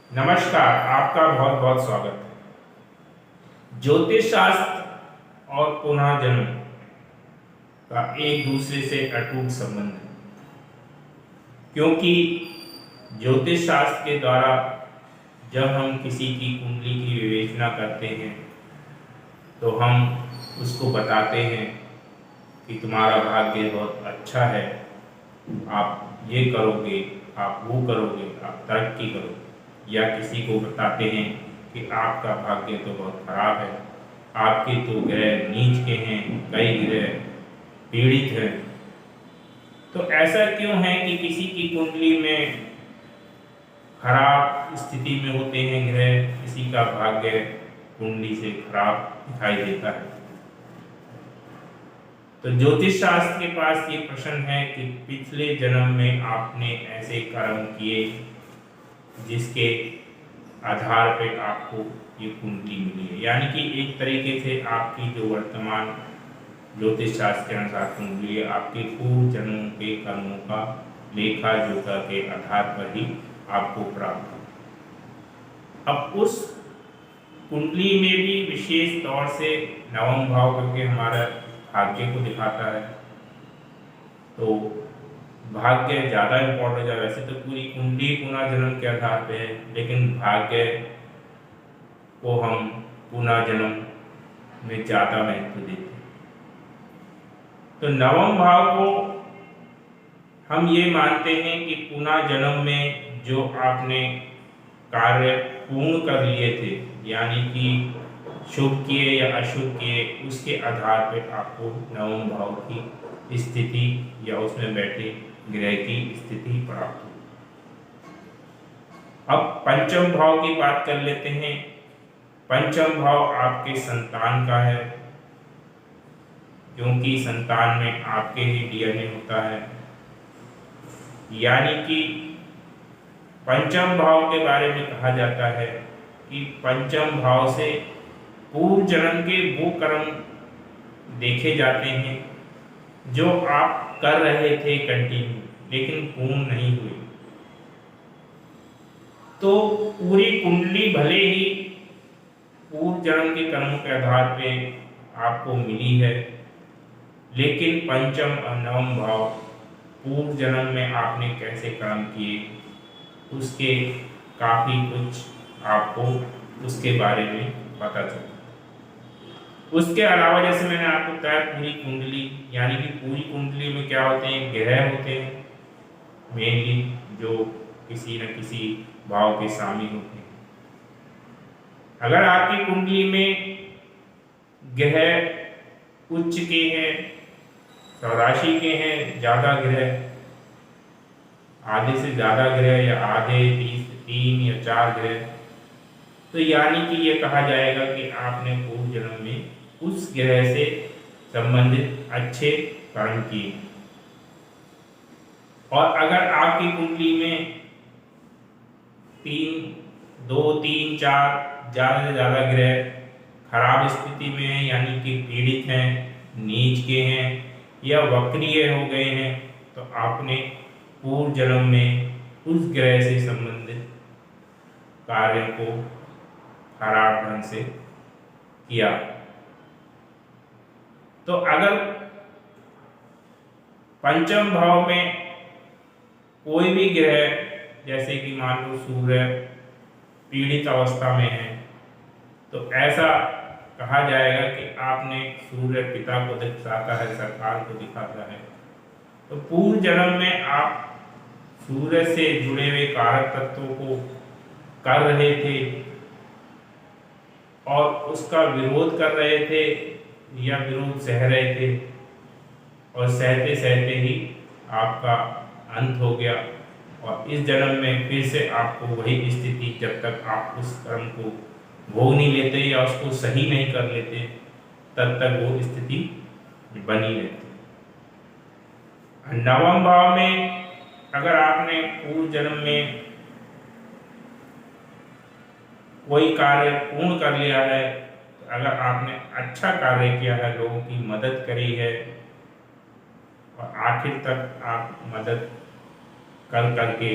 नमस्कार, आपका बहुत बहुत स्वागत है। ज्योतिष शास्त्र और पुनर्जन्म का एक दूसरे से अटूट संबंध है, क्योंकि ज्योतिष शास्त्र के द्वारा जब हम किसी की कुंडली की विवेचना करते हैं तो हम उसको बताते हैं कि तुम्हारा भाग्य बहुत अच्छा है, आप ये करोगे, आप वो करोगे, आप तरक्की करोगे। या किसी को बताते हैं कि आपका भाग्य तो बहुत खराब है, आपके तो ग्रह नीच के हैं, कई ग्रह पीड़ित हैं। तो ऐसा क्यों है कि किसी की कुंडली में खराब स्थिति में होते हैं ग्रह, किसी का भाग्य कुंडली से खराब दिखाई देता है। तो ज्योतिष शास्त्र के पास ये प्रश्न है कि पिछले जन्म में आपने ऐसे कर्म किए जिसके आधार पे आपको ये कुंडली मिली है, यानी कि एक तरीके से आपकी जो वर्तमान ज्योतिष शास्त्र के अनुसार कुंडली है आपके पूर्व जन्मों के कर्मों का लेखा जोखा के आधार पर ही आपको प्राप्त हो। अब उस कुंडली में भी विशेष तौर से नवम भाव करके हमारा भाग्य को दिखाता है, तो भाग्य ज़्यादा इम्पोर्टेंट है। वैसे तो पूरी कुंडली पुनर्जन्म के आधार पे है, लेकिन भाग्य को हम पुनर्जन्म में ज़्यादा महत्व देते हैं। तो नवम भाव को हम ये मानते हैं कि पुनर्जन्म में जो आपने कार्य पूर्ण कर लिए थे, यानी कि शुभ किए या अशुभ किए, उसके आधार पर आपको नवम भाव की स्थिति या उसमें बैठे ग्रह की स्थिति प्राप्त हो। अब पंचम भाव की बात कर लेते हैं। पंचम भाव आपके संतान का है, क्योंकि संतान में आपके ही डीएनए होता है। यानी कि पंचम भाव के बारे में कहा जाता है कि पंचम भाव से पूर्व जन्म के वो कर्म देखे जाते हैं जो आप कर रहे थे कंटिन्यू, लेकिन पूर्ण नहीं हुए। तो पूरी कुंडली भले ही पूर्व जन्म के कर्मों के आधार पे आपको मिली है, लेकिन पंचम और नवम भाव पूर्व जन्म में आपने कैसे कर्म किए उसके काफ़ी कुछ आपको उसके बारे में पता चलता। उसके अलावा जैसे मैंने आपको बताया पूरी कुंडली, यानी कि पूरी कुंडली में क्या होते हैं, ग्रह होते हैं मेनली, जो किसी न किसी भाव के शामिल होते हैं। अगर आपकी कुंडली में ग्रह उच्च के हैं, चौराशी के हैं, ज़्यादा ग्रह, आधे से ज़्यादा ग्रह या आधे 3 या 4 ग्रह, तो यानी कि ये कहा जाएगा कि आपने पूर्व जन्म में उस ग्रह से संबंधित अच्छे कर्म किए। और अगर आपकी कुंडली में 2, 3, 4 ज़्यादा से ज़्यादा ग्रह खराब स्थिति में हैं, यानी कि पीड़ित हैं, नीच के हैं या वक्रीय हो गए हैं, तो आपने पूर्व जन्म में उस ग्रह से संबंधित कार्य को खराब ढंग से किया। तो अगर पंचम भाव में कोई भी ग्रह, जैसे कि मान लो सूर्य पीड़ित अवस्था में है, तो ऐसा कहा जाएगा कि आपने सूर्य पिता को दिखाता है, सरकार को दिखाता है। तो पूर्व जन्म में आप सूर्य से जुड़े हुए कारक तत्वों को कर रहे थे और उसका विरोध कर रहे थे या विरोध सह रहे थे, और सहते सहते ही आपका अंत हो गया। और इस जन्म में फिर से आपको वही स्थिति, जब तक आप उस कर्म को भोग नहीं लेते या उसको सही नहीं कर लेते, तब तक वो स्थिति बनी रहती। नवम भाव में अगर आपने पूर्व जन्म में कोई कार्य पूर्ण कर लिया है, अगर आपने अच्छा कार्य किया है, लोगों की मदद करी है और आखिर तक आप मदद कर करके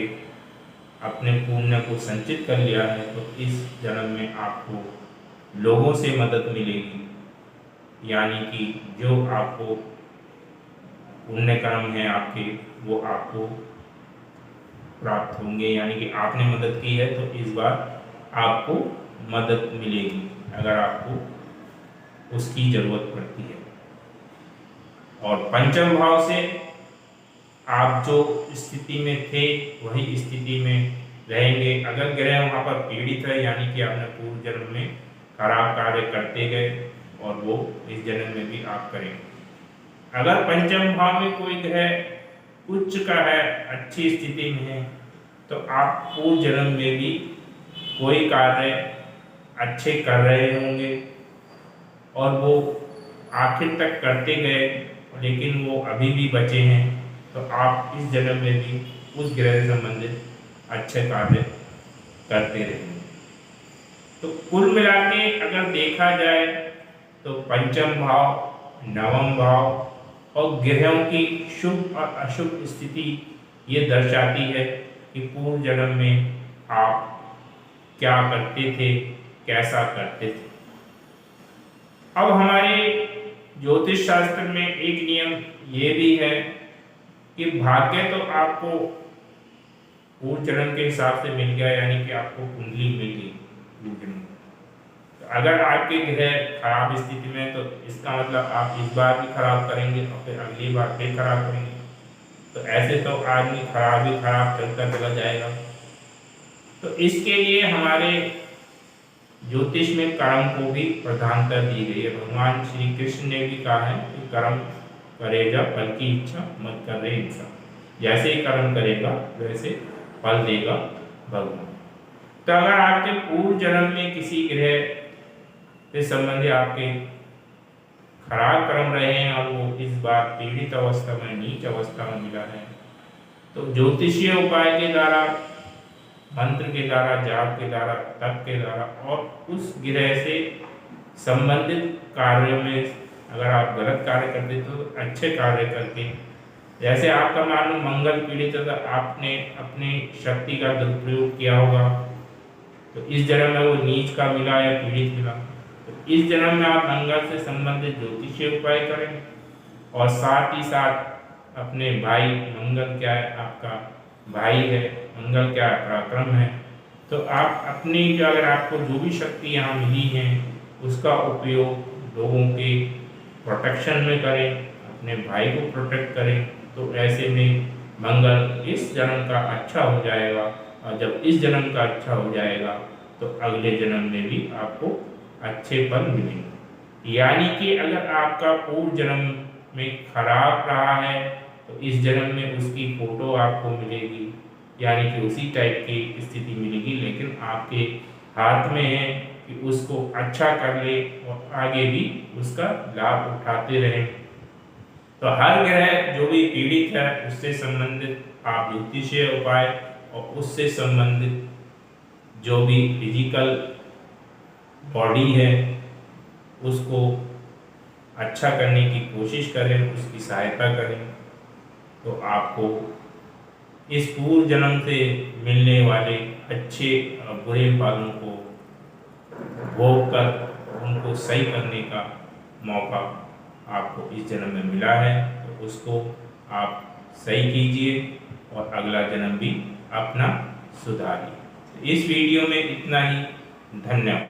अपने पुण्य को संचित कर लिया है तो इस जन्म में आपको लोगों से मदद मिलेगी, यानी कि जो आपको पुण्य कर्म है आपके वो आपको प्राप्त होंगे, यानी कि आपने मदद की है तो इस बार आपको मदद मिलेगी अगर आपको उसकी जरूरत पड़ती है। और पंचम भाव से आप जो स्थिति में थे वही स्थिति में रहेंगे। अगर ग्रह वहाँ पर पीड़ित है यानी कि आपने पूर्व जन्म में खराब कार्य करते गए और वो इस जन्म में भी आप करेंगे। अगर पंचम भाव में कोई ग्रह उच्च का है, अच्छी स्थिति में है, तो आप पूर्व जन्म में भी कोई कार्य अच्छे कर रहे होंगे और वो आखिर तक करते गए लेकिन वो अभी भी बचे हैं, तो आप इस जन्म में भी उस ग्रह से संबंधित अच्छे कार्य करते रहेंगे। तो कुल मिला के अगर देखा जाए तो पंचम भाव, नवम भाव और ग्रहों की शुभ और अशुभ स्थिति ये दर्शाती है कि पूर्व जन्म में आप क्या करते थे, कैसा करते थे। अब हमारे ज्योतिष शास्त्र में एक नियम ये भी है कि भाग्य तो आपको पूर्व जन्म के हिसाब से मिल गया, यानी कि आपको कुंडली मिल गई पूर्व जन्म। तो अगर आपके ग्रह खराब स्थिति में तो इसका मतलब आप इस बार भी खराब करेंगे और फिर अगली बार फिर खराब करेंगे, तो ऐसे तो आदमी खराब ही खराब चलता चला जाएगा। तो इसके लिए हमारे ज्योतिष में कर्म को भी प्रधानता दी गई है। भगवान श्री कृष्ण ने भी कहा है कि कर्म करेगा फल की इच्छा मत करे हिंसा, जैसे ही कर्म करेगा वैसे फल देगा भगवान। तो अगर आपके पूर्व जन्म में किसी ग्रह से संबंधित आपके खराब कर्म रहे हैं और वो इस बार पीड़ित अवस्था में, नीच अवस्था में मिला है, तो ज्योतिषीय उपाय के द्वारा, मंत्र के द्वारा, जाप के द्वारा, तप के द्वारा और उस ग्रह से संबंधित कार्यों में अगर आप गलत कार्य करते तो अच्छे कार्य करके, जैसे आपका मान लो मंगल पीड़ित है, आपने अपनी शक्ति का दुरुपयोग किया होगा तो इस जन्म में वो नीच का मिला या पीड़ित मिला, तो इस जन्म में आप मंगल से संबंधित ज्योतिषीय उपाय करें। और साथ ही साथ अपने भाई, मंगल क्या है आपका भाई है, मंगल क्या है पराक्रम है, तो आप अपनी जो अगर आपको जो भी शक्ति यहाँ मिली है उसका उपयोग लोगों के प्रोटेक्शन में करें, अपने भाई को प्रोटेक्ट करें। तो ऐसे में मंगल इस जन्म का अच्छा हो जाएगा और जब इस जन्म का अच्छा हो जाएगा तो अगले जन्म में भी आपको अच्छे फल मिलेंगे। यानी कि अगर आपका पूर्व जन्म में खराब रहा है तो इस जन्म में उसकी फोटो आपको मिलेगी, यानी कि उसी टाइप की स्थिति मिलेगी, लेकिन आपके हाथ में है कि उसको अच्छा कर ले और आगे भी उसका लाभ उठाते रहें। तो हर ग्रह जो भी पीड़ित है उससे संबंधित आप ज्योतिषीय उपाय और उससे संबंधित जो भी फिजिकल बॉडी है उसको अच्छा करने की कोशिश करें, उसकी सहायता करें, तो आपको इस पूर्व जन्म से मिलने वाले अच्छे और बुरे फलों को भोग कर उनको सही करने का मौका आपको इस जन्म में मिला है, तो उसको आप सही कीजिए और अगला जन्म भी अपना सुधारिए। इस वीडियो में इतना ही। धन्यवाद।